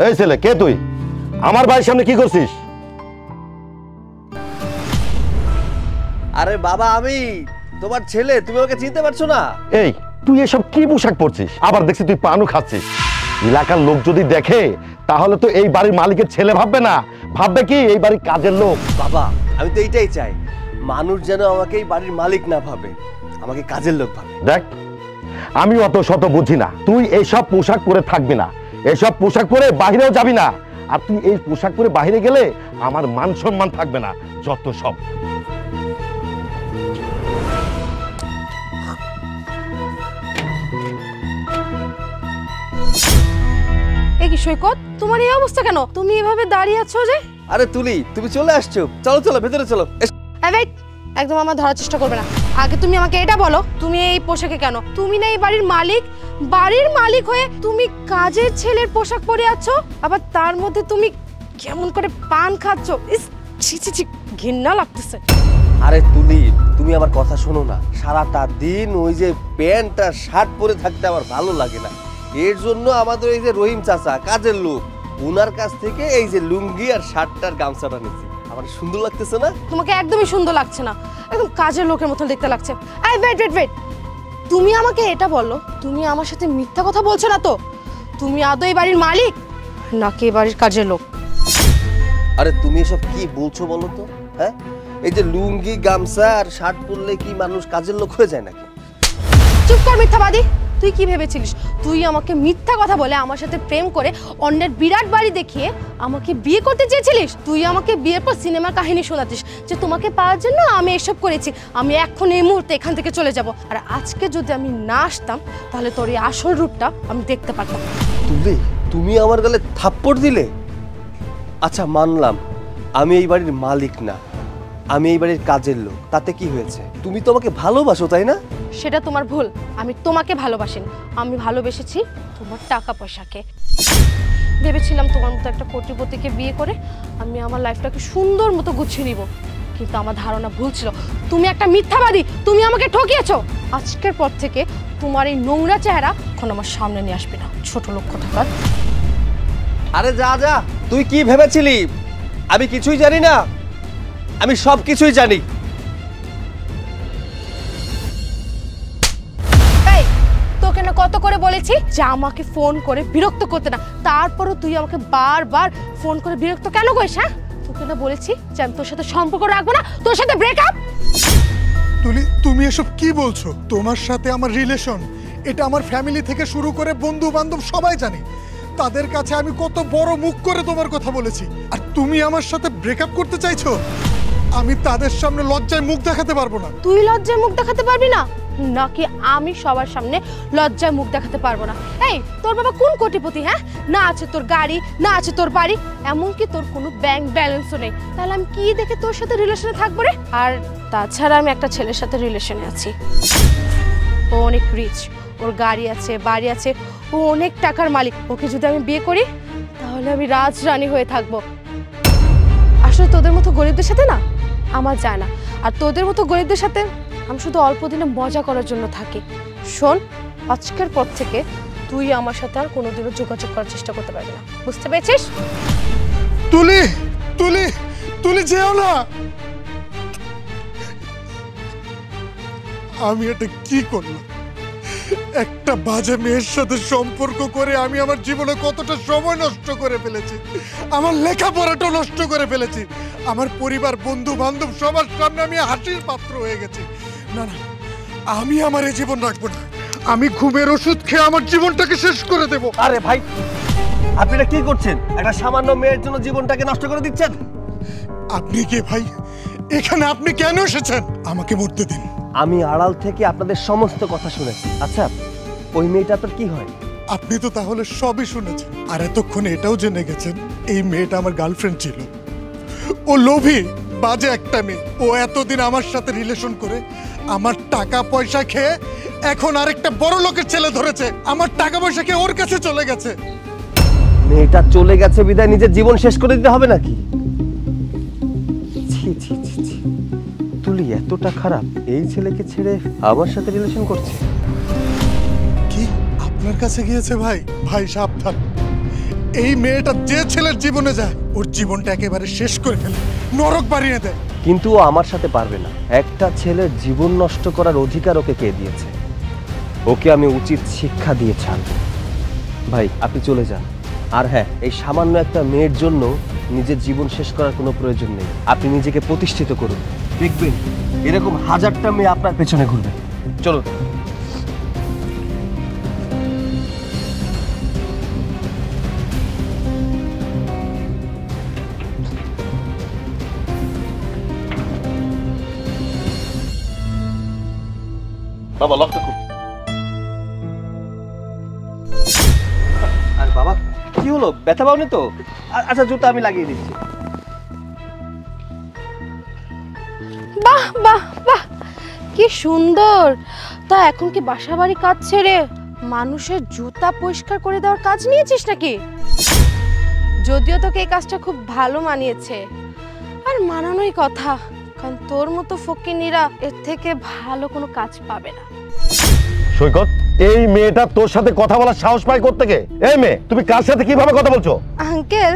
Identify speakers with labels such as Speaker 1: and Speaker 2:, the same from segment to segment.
Speaker 1: এই ছেলে, কে তুই? আমার বাড়ির সামনে কি করছিস?
Speaker 2: আরে বাবা, আমি তোমার ছেলে, তুমি ওকে চিনতে পারছো না?
Speaker 1: এই তুই এসব কি পোশাক পরছিস? আবার দেখছি তুই পানও খাচ্ছিস। এলাকার লোক যদি দেখে তাহলে তো এই বাড়ির মালিকের ছেলে ভাববে না, ভাববে কি এই বাড়ির কাজের লোক।
Speaker 2: বাবা, আমি তো এইটাই চাই, মানুষ যেন আমাকে এই বাড়ির মালিক না ভাবে, আমাকে কাজের লোক ভাবে।
Speaker 1: দেখ, আমি অত শত বুঝি না। তুই এইসব পোশাক পরে থাকবি না, এইসব পোশাক পরে বাহিরেও যাবি না। আর তুই এই পোশাক পরে বাহিরে গেলে আমার মান সম্মান থাকবে না, যত সব।
Speaker 3: এই কি সৈকত, তোমার এই অবস্থা কেন? তুমি এভাবে দাঁড়িয়ে আছো যে?
Speaker 2: আরে তুলি, তুমি চলে আসছো, চলো চলো ভেতরে চলো।
Speaker 3: ওয়েট, একদম আমার ধরার চেষ্টা করবে না। আগে তুমি আমাকে এটা বলো, তুমি এই পোশাকে কেন? তুমি না এই বাড়ির মালিক? বাড়ির মালিক হয়ে তুমি কাজের ছেলের পোশাক পরে আছো, আবার তার মধ্যে তুমি কেমন করে পান খাচ্ছো। ইস, ছি ছি ছি, ঘৃণা লাগতেছে।
Speaker 2: আরে তুলি, তুমি আমার কথা শোনো না। সারাটা দিন ওই যে প্যান্ট আর শার্ট পরে থাকতে আমার ভালো লাগে না। এর জন্য আমাদের এই যে রহিম চাচা, কাজের লোক, ওনার কাছ থেকে এই যে লুঙ্গি আর শার্টটার গামছাটা নিচ্ছি। আমার সুন্দর লাগতেছে না?
Speaker 3: তোমাকে একদমই সুন্দর লাগছে না, একদম কাজের লোকের মতো দেখতে লাগছে। এই ওয়েট ওয়েট ওয়েট, তুমি আমাকে এটা বলো, তুমি আমার সাথে মিথ্যা কথা বলছো না তো? তুমি আদৌ এই বাড়ির মালিক নাকি এই বাড়ির কাজের লোক?
Speaker 2: আরে তুমি এসব কি বলছো বলো তো? হ্যাঁ, এই যে লুঙ্গি গামছা আর শার্ট পরলে কি মানুষ কাজের লোক হয়ে যায় নাকি?
Speaker 3: চুপ কর মিথ্যাবাদী। তুই কি ভেবেছিলিস তুই আমাকে মিথ্যা কথা বলে আমার সাথে প্রেম করে অন্যের বিরাট বাড়ি দেখিয়ে আমাকে বিয়ে করতে চেয়েছিলিস? তুই আমাকে বিয়ের পর সিনেমার কাহিনী শোনাতিস যে তোমাকে পাওয়ার জন্য আমি এসব করেছি, আমি এখন এই মুহূর্তে এখান থেকে চলে যাব। আর আজকে যদি আমি না আসতাম তাহলে তোর এই আসল রূপটা আমি দেখতে পারতাম।
Speaker 2: তুলি, তুমি আমার গালে থাপ্পড় দিলে? আচ্ছা মানলাম আমি এই বাড়ির মালিক না, আমি এই বাড়ির কাজের লোক, তাতে কি হয়েছে? তুমি তো আমাকে ভালোবাসো, তাই না?
Speaker 3: সেটা তোমার ভুল। আমি তোমাকে ভালোবাসিনি, আমি ভালোবেসেছি তোমার টাকা পয়সাকে। ভেবেছিলাম তোমার মতো একটা কোটিপতিকে বিয়ে করে আমি আমার লাইফটাকে সুন্দর মতো গুছিয়ে নিব, কিন্তু আমার ধারণা ভুল ছিল। তুমি একটা মিথ্যাবাদী, তুমি আমাকে ঠকিয়েছো। আজকের পর থেকে তোমার এই নোংরা চেহারা এখন আমার সামনে নিয়ে আসবে না, ছোট লোক কোথাকার।
Speaker 2: আরে যা যা, তুই কি ভেবেছিলি আমি কিছুই জানি না? আমি সব কিছুই জানি।
Speaker 3: তোকে না কত করে বলেছি যে আমাকে ফোন করে বিরক্ত করতে না, তারপরও তুই আমাকে বারবার ফোন করে বিরক্ত কেন করিস? হ্যাঁ, তোকে না বলেছি যে আমি তোর সাথে সম্পর্ক রাখবো না, তোর সাথে ব্রেকআপ।
Speaker 4: তুলি, তুমি এসব কি বলছো? তোমার সাথে আমার রিলেশন, এটা আমার ফ্যামিলি থেকে শুরু করে বন্ধু বান্ধব সবাই জানে। তাদের কাছে আমি কত বড় মুখ করে তোমার কথা বলেছি, আর তুমি আমার সাথে ব্রেকআপ করতে চাইছো? আমি তাদের সামনে লজ্জায় মুখ দেখাতে পারবো না।
Speaker 3: তুই লজ্জায় মুখ দেখাতে পারবি না নাকি আমি সবার সামনে লজ্জায় মুখ দেখাতে পারবো না? এই, তোর বাবা কোন কোটিপতি? হ্যাঁ, না আছে তোর গাড়ি, না আছে তোর বাড়ি, এমনকি তোর কোনো ব্যাংক ব্যালেন্সও নেই। তাহলে আমি কি দেখে তোর সাথে রিলেশনে থাকবো রে? আর তাছাড়া আমি একটা ছেলের সাথে রিলেশনে আছি, ও অনেক রিচ, ওর গাড়ি আছে, বাড়ি আছে, ও অনেক টাকার মালিক। ওকে যদি আমি বিয়ে করি তাহলে আমি রাজরানী হয়ে থাকবো। আসলে তোদের মতো গরিবদের সাথে না আমার যায় না, আর তোদের মতো গরিবদের সাথে আমি শুধু অল্প দিনে মজা করার জন্য থাকি। শোন, আজকের পর থেকে তুই আমার সাথে আর কোনোদিনও যোগাযোগ করার চেষ্টা করতে পারবি না, বুঝতে পেরেছিস?
Speaker 4: তুলি, তুলি, তুলি যেও না। আমি এটা কি করলাম? একটা বাজে মেয়ের সাথে সম্পর্ক করে আমি আমার জীবনে কতটা সময় নষ্ট করে ফেলেছি, আমার লেখাপড়াটা নষ্ট করে ফেলেছি, আমার পরিবার বন্ধু বান্ধব সবার সামনে আমি হাসির পাত্র হয়ে গেছি। না না, আমি আমার এই জীবন রাখবো না। আমি ঘুমের ওষুধ খেয়ে আমার জীবনটাকে শেষ করে দেব।
Speaker 2: আরে ভাই, আপনি এটা কি করছেন? একটা সামান্য মেয়ের জন্য জীবনটাকে নষ্ট করে দিচ্ছেন।
Speaker 4: আপনি কে ভাই? এখানে আপনি কেন এসেছেন? আমাকে মরতে দিন।
Speaker 2: আমি আড়াল থেকে আপনাদের সমস্ত কথা শুনেছি। আচ্ছা, ওই মেয়েটা আপনার কি হয়?
Speaker 4: আপনি তো তাহলে সবই শুনেছেন, আর এতক্ষণে এটাও জেনে গেছেন এই মেয়েটা আমার গার্লফ্রেন্ড ছিল। ও লোভী, বাজে একটা মেয়ে। ও এতদিন আমার সাথে রিলেশন করে আমার টাকা পয়সা খেয়ে এখন আরেকটা বড় লোকের ছেলে ধরেছে, আমার টাকা পয়সা খেয়ে ওর কাছে চলে গেছে।
Speaker 2: মেয়েটা চলে গেছে বিদায় নিজের জীবন শেষ করে দিতে হবে নাকি? ছি ছি ছি ছি, তুলি এতটা খারাপ এই ছেলেকে ছেড়ে আমার সাথে রিলেশন করছে?
Speaker 4: কি আপনার কাছে গিয়েছে? ভাই ভাই সাবধান, এই মেয়েটা যে ছেলের জীবনে যায় ওর জীবনটা একেবারে শেষ করে ফেলে, নরক বানিয়ে দেয়।
Speaker 2: কিন্তু ও আমার সাথে পারবে না। একটা ছেলের জীবন নষ্ট করার অধিকার ওকে কে দিয়েছে? ওকে আমি উচিত শিক্ষা দিয়ে ছাড়ব। ভাই আপনি চলে যান। আর হ্যাঁ, এই সামান্য একটা মেয়ের জন্য নিজের জীবন শেষ করার কোনো প্রয়োজন নেই। আপনি নিজেকে প্রতিষ্ঠিত করুন, দেখবেন এরকম হাজারটা মেয়ে আপনার পেছনে ঘুরবে। চলুন।
Speaker 1: বাবা লকটা খুব।
Speaker 2: আর বাবা কি হলো, ব্যথা পাওনি তো? আচ্ছা জুতা আমি লাগিয়ে দিচ্ছি।
Speaker 3: বাহ বাহ বাহ, কি সুন্দর। তা এখন কি বাসা বাড়ি কাজ ছেড়ে মানুষের জুতা পরিষ্কার করে দেওয়ার কাজ নিয়েছিস নাকি? যদিও তোকে এই কাজটা খুব ভালো মানিয়েছে, আর মানানোই কথা, কারণ তোর মতো ফকিনীরা এর থেকে ভালো কোনো কাজ পাবে না।
Speaker 1: সৈকত, এই মেয়েটা তোর সাথে কথা বলার সাহস পায় কোত্থেকে? এই মেয়ে, তুমি কার সাথে কিভাবে কথা বলছো?
Speaker 3: আঙ্কেল,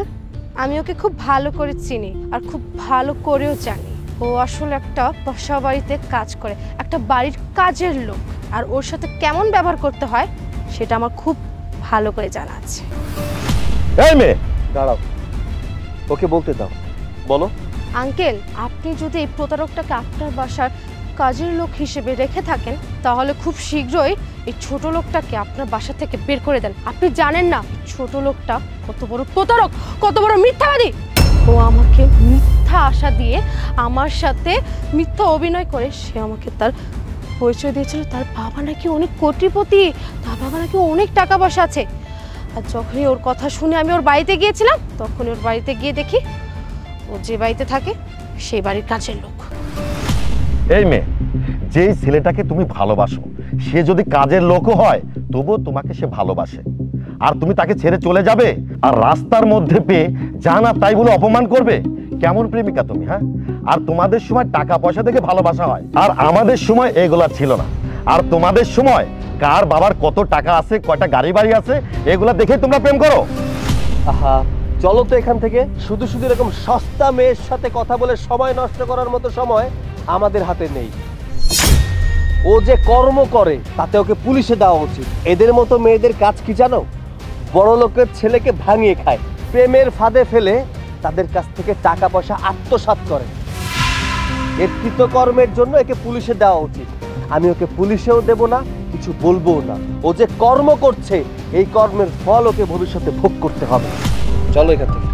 Speaker 3: আমি ওকে খুব ভালো করে চিনি আর খুব ভালো করেও জানি। ও আসলে একটা বাসা বাড়িতে কাজ করে, একটা বাড়ির কাজের লোক, আর ওর সাথে কেমন ব্যবহার করতে হয় সেটা আমার খুব ভালো করে জানা আছে।
Speaker 1: এই মেয়ে,
Speaker 2: দাঁড়াও, ওকে বলতে দাও, বলো।
Speaker 3: আঙ্কেল, আপনি যদি এই প্রতারকটাকে আপনার বাসার কাজের লোক হিসেবে রেখে থাকেন, তাহলে খুব শীঘ্রই এই ছোট লোকটাকে আপনার বাসা থেকে বের করে দেন। আপনি জানেন না ছোট লোকটা কত বড় প্রতারক, কত বড় মিথ্যাবাদী। ও আমাকে মিথ্যা আশা দিয়ে আমার সাথে মিথ্যা অভিনয় করে সে আমাকে তার পরিচয় দিয়েছিল তার বাবা নাকি অনেক কোটিপতি, তার বাবা নাকি অনেক টাকা পয়সা আছে। আর যখনই ওর কথা শুনে আমি ওর বাড়িতে গিয়েছিলাম, তখনই ওর বাড়িতে গিয়ে দেখি ও যে বাড়িতে থাকে সেই বাড়ির কাজের লোক।
Speaker 1: এই মেয়ে, যেই ছেলেটাকে তুমি ভালোবাসো সে যদি কাজের লোকও হয় তবুও তোমাকে সে ভালোবাসে, আর তুমি তাকে ছেড়ে চলে যাবে আর রাস্তার মধ্যে পেয়ে যা না তাই বলে অপমান করবে? কেমন প্রেমিকা তুমি, হ্যাঁ? আর তোমাদের সময় টাকা পয়সা থেকে ভালোবাসা হয়, আর আমাদের সময় এগুলা ছিল না। আর তোমাদের সময় কার বাবার কত টাকা আছে, কয়টা গাড়ি বাড়ি আছে, এগুলা দেখেই তোমরা প্রেম করো।
Speaker 2: আহা, চলো তো এখান থেকে। শুধু শুধু এরকম সস্তা মেয়ের সাথে কথা বলে সময় নষ্ট করার মতো সময় আমাদের হাতে নেই। ও যে কর্ম করে তাতে ওকে পুলিশে দেওয়া উচিত। এদের মতো মেয়েদের কাজ কি জানো? বড় লোকের ছেলেকে ভাঙিয়ে খায়, প্রেমের ফাঁদে ফেলে তাদের কাছ থেকে টাকা পয়সা আত্মসাৎ করে। এর কৃতকর্মের জন্য একে পুলিশে দেওয়া উচিত। আমি ওকে পুলিশেও দেব না, কিছু বলবো না। ও যে কর্ম করছে এই কর্মের ফল ওকে ভবিষ্যতে ভোগ করতে হবে। চলো এখান থেকে।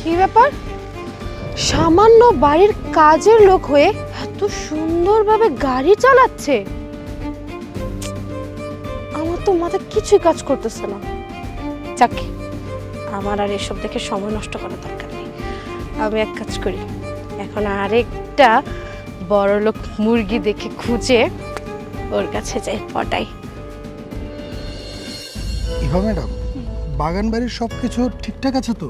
Speaker 3: কি ব্যাপার, সামান্য বাড়ির কাজের লোক হয়ে এত সুন্দরভাবে গাড়ি চালাচ্ছে? আমার তো মাথা কিছুই কাজ করতেছে না। যাক, আমার আর এসব দেখে সময় নষ্ট করার দরকার নেই। আমি এক কাজ করি, এখন আরেকটা বড় লোক মুরগি দেখে খুঁজে ওর কাছে যাই, পটাই।
Speaker 4: ইভা ম্যাডাম, বাগান বাড়ির সবকিছু ঠিকঠাক আছে তো?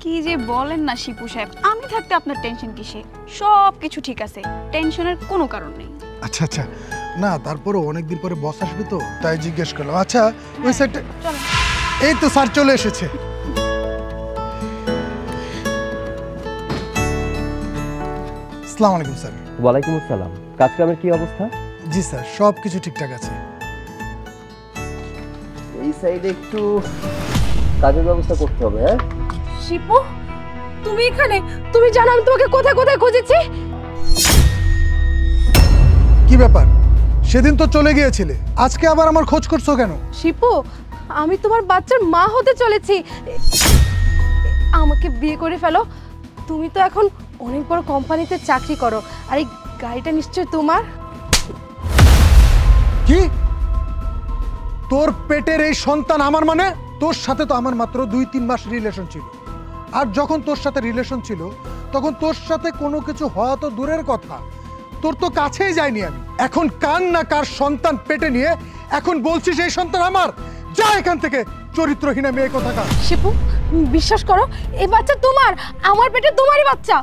Speaker 5: কি যে বলেন না শিপু সাহেব, আমি থাকতে আপনার টেনশন কিসে? সব কিছু ঠিক আছে, টেনশনের কোনো কারণ নেই।
Speaker 4: আচ্ছা আচ্ছা, না তারপরে অনেকদিন পরে বস আসবে তো তাই জিজ্ঞেস করলাম। আচ্ছা ওই সাইডে এই তো স্যার চলে এসেছে। আসসালামু আলাইকুম স্যার।
Speaker 2: ওয়ালাইকুম আসসালাম। কাজকামের কি অবস্থা?
Speaker 4: জি স্যার, সব কিছু ঠিকঠাক আছে।
Speaker 2: এই সাইডে একটু কাজের ব্যবস্থা করতে হবে। হ্যাঁ
Speaker 3: শিপু, তুমি এখানে? তুমি জানো আমি তোমাকে কোথায় কোথায় খুঁজেছি?
Speaker 4: কি ব্যাপার, সেদিন তো চলে গিয়েছিলে, আজকে আবার আমার খোঁজ করছো কেন?
Speaker 3: শিপু, আমি তোমার বাচ্চার মা হতে চলেছি। আমাকে বিয়ে করে ফেলো। তুমি তো এখন অনেক বড় কোম্পানিতে চাকরি করো, আর এই গাড়িটা নিশ্চয় তোমার।
Speaker 4: কি? তোর পেটের এই সন্তান আমার? মানে তোর সাথে তো আমার মাত্র 2-3 মাস রিলেশন ছিল, আর যখন তোর সাথে রিলেশন ছিল তখন তোর সাথে কোনো কিছু হওয়া তো দূরের কথা, তোর তো কাছেই যায়নি আমি। এখন কার না কার সন্তান পেটে নিয়ে এখন বলছিস এই সন্তান আমার। যা এখান থেকে, চরিত্রহীনা মেয়ে কোথাকার।
Speaker 3: শিপু, বিশ্বাস করো এই বাচ্চা তোমার, আমার পেটে তোমারই বাচ্চা।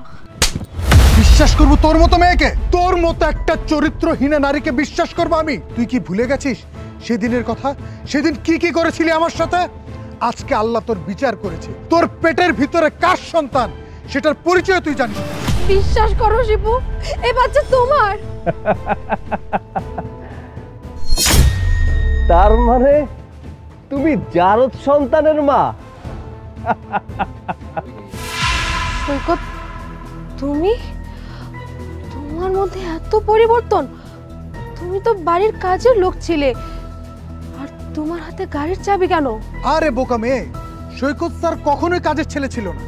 Speaker 4: বিশ্বাস করবো তোর মতো মেয়েকে? তোর মতো একটা চরিত্রহীনা নারীকে বিশ্বাস করবো আমি? তুই কি ভুলে গেছিস সেদিনের কথা? সেদিন কি কি করেছিলি আমার সাথে? আজকে আল্লাহ তোর বিচার করেছে। তোর পেটের ভিতরে কার সন্তান সেটার পরিচয় তুই জানিস না।
Speaker 3: বিশ্বাস করো শিপু, এই বাচ্চা তোমার।
Speaker 2: তার মানে তুমি জারদ সন্তানের মা?
Speaker 3: সৈকত, তুমি, তোমার মধ্যে এত পরিবর্তন? তুমি তো বাড়ির কাজের লোক ছিলে, আর তোমার হাতে গাড়ির চাবি কেন?
Speaker 4: আরে বোকা মেয়ে, সৈকত স্যার কখনোই কাজের ছেলে ছিল না।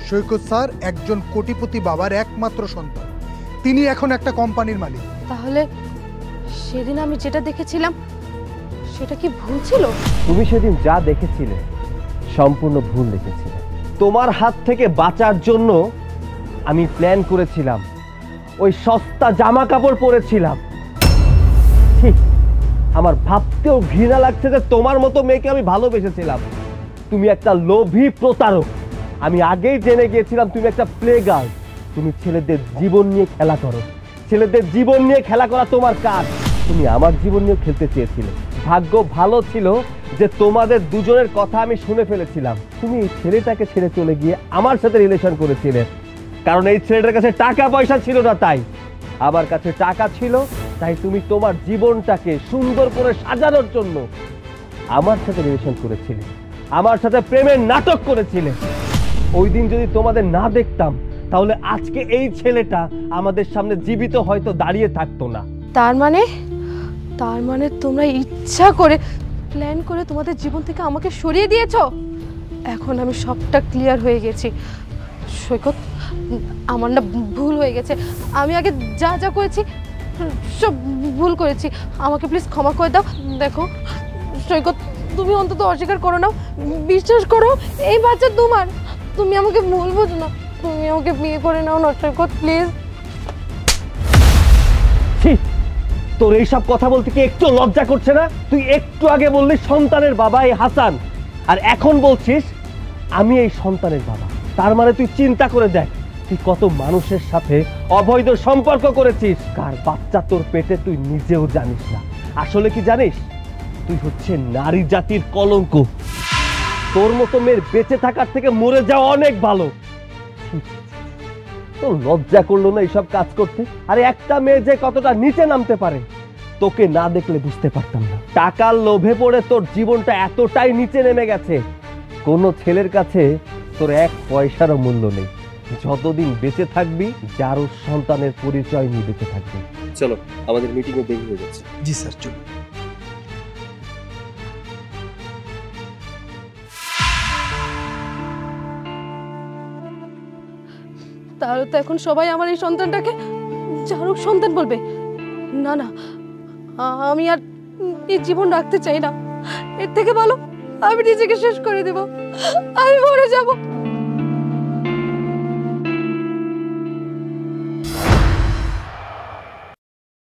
Speaker 4: সৈকত স্যার একজন কোটিপতি বাবার একমাত্র সন্তান। তিনি এখন একটা কোম্পানির মালিক।
Speaker 3: তাহলে সেদিন আমি যেটা দেখেছিলাম সেটা কি ভুল ছিল?
Speaker 2: তুমি সেদিন যা দেখেছিলে সম্পূর্ণ ভুল দেখেছিলে। তোমার হাত থেকে বাঁচার জন্য আমি প্ল্যান করেছিলাম, ওই সস্তা জামা কাপড় পরেছিলাম। ঠিক, আমার ভাবতেও ঘৃণা লাগছে যে তোমার মতো মেয়েকে আমি ভালোবেসেছিলাম। তুমি একটা লোভী প্রতারক। আমি আগেই জেনে গিয়েছিলাম তুমি একটা প্লে গার্ল। তুমি ছেলেদের জীবন নিয়ে খেলা করো। ছেলেদের জীবন নিয়ে খেলা করা তোমার কাজ। তুমি আমার জীবন নিয়ে খেলতে চেয়েছিলে। ভাগ্য ভালো ছিল যে তোমাদের দুজনের কথা আমি শুনে ফেলেছিলাম। তুমি এই ছেলেটাকে ছেড়ে চলে গিয়ে আমার সাথে রিলেশন করেছিলে, কারণ এই ছেলেটার কাছে টাকা পয়সা ছিল না। তাই আমার কাছে টাকা ছিল, তাই তুমি তোমার জীবনটাকে সুন্দর করে সাজানোর জন্য আমার সাথে রিলেশন করেছিলে, আমার সাথে প্রেমের নাটক করেছিলে। ওই দিন যদি তোমাদের না দেখতাম তাহলে আজকে এই ছেলেটা আমাদের সামনে জীবিত হয়তো দাঁড়িয়ে থাকতো না।
Speaker 3: তার মানে তোমরা ইচ্ছা করে প্ল্যান করে তোমাদের জীবন থেকে আমাকে সরিয়ে দিয়েছো। এখন আমি সবটা ক্লিয়ার হয়ে গেছি। সৈকত, আমার না ভুল হয়ে গেছে। আমি আগে যা যা করেছি সব ভুল করেছি, আমাকে প্লিজ ক্ষমা করে দাও। দেখো সৈকত, তুমি অন্তত অস্বীকার করো না, বিশ্বাস করো এই বাচ্চা তোমার। তুমি আমাকে ভুল বোঝো না, তুমি আমাকে বিয়ে করে নাও না সৈকত, প্লিজ।
Speaker 2: তোর এইসব কথা বলতে কি একটু লজ্জা করছে না? তুই একটু আগে বললি সন্তানের বাবা এই হাসান, আর এখন বলছিস আমি এই সন্তানের বাবা। তার মানে তুই চিন্তা করে দেখ, তুই কত মানুষের সাথে অবৈধ সম্পর্ক করেছিস। কার বাচ্চা তোর পেটে তুই নিজেও জানিস না। আসলে কি জানিস, তুই হচ্ছে নারী জাতির কলঙ্ক। তোর মতো মেয়ের বেঁচে থাকার থেকে মরে যাওয়া অনেক ভালো। তোর লজ্জা করলো না এইসব কাজ করতে? আরে একটা মেয়ে যে কতটা নিচে নামতে পারে তোকে না দেখলে বুঝতে পারতাম না। টাকার লোভে পড়ে তোর জীবনটা এতটাই নিচে নেমে গেছে, কোনো ছেলের কাছে তোর এক পয়সারও মূল্য নেই। যতদিন বেঁচে থাকবি যারও সন্তানের পরিচয় নিয়ে বেঁচে থাকবি। চলো, আমাদের মিটিং এ দেরি হয়ে যাচ্ছে।
Speaker 4: জি স্যার, চলুন।
Speaker 3: তাহলে তো এখন সবাই আমার এই সন্তানটাকে জারুক সন্তান বলবে। না না, আমি আর এই জীবন রাখতে চাই না। এর থেকে ভালো আমি নিজেকে শেষ করে দেব, আমি মরে যাব।